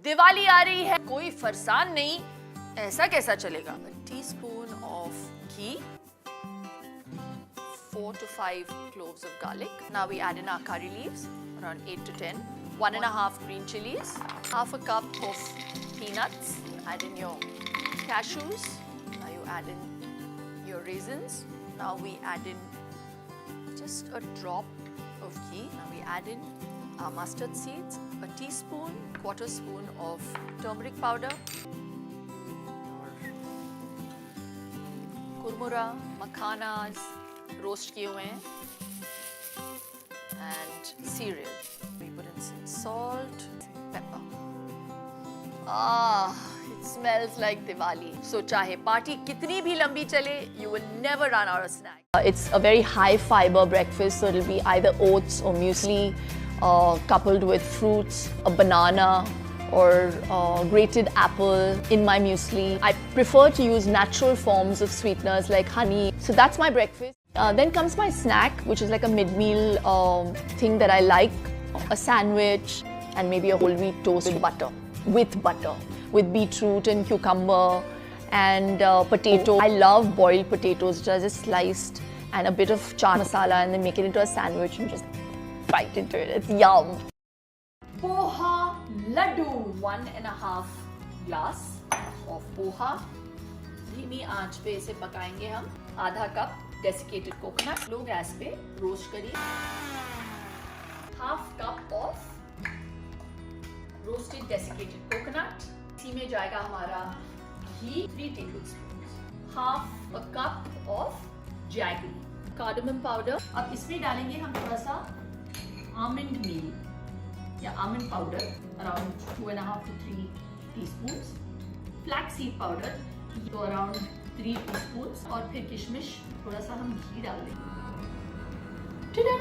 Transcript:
दिवाली आ रही है, कोई फरसान नहीं, ऐसा कैसा चलेगा? A teaspoon of ghee, 4 to 5 cloves of garlic. Now we add in our curry leaves, around 8 to 10. 1.5 green chilies, half a cup of peanuts. Add in your cashews. Now you add in your raisins. Now we add in just a drop of ghee. Now we add in our mustard seeds, a teaspoon, quarter spoon of turmeric powder, kurmura, makhanas, roast kiye hue hain, and cereal. We put in some salt, pepper. It smells like Diwali. So chahe party kitni bhi lambi chale, you will never run out of snack. It's a very high fiber breakfast, so it'll be either oats or muesli, coupled with fruits, a banana, or grated apple in my muesli. I prefer to use natural forms of sweeteners like honey. So that's my breakfast. Then comes my snack, which is like a mid-meal thing that I like. A sandwich and maybe a whole wheat toast with butter, with beetroot and cucumber and potato. I love boiled potatoes, which are just sliced, and a bit of chaat masala, and then make it into a sandwich and just bite into it. It's yum. Poha Ladoo. 1.5 glass of poha. धीमी आंच पे इसे पकाएंगे हम. आधा cup desiccated coconut. लो gas पे roast करिए. Half cup of roasted desiccated coconut. इसी में जाएगा हमारा घी, 3 tablespoons. Half a cup of jaggery. Cardamom powder. अब इसमें डालेंगे हम थोड़ा सा almond meal या almond powder, around 2.5 to 3 teaspoons. Flaxseed powder, तो around 3 teaspoons. और फिर किशमिश, थोड़ा सा हम घी डाल देंगे. Ta-da!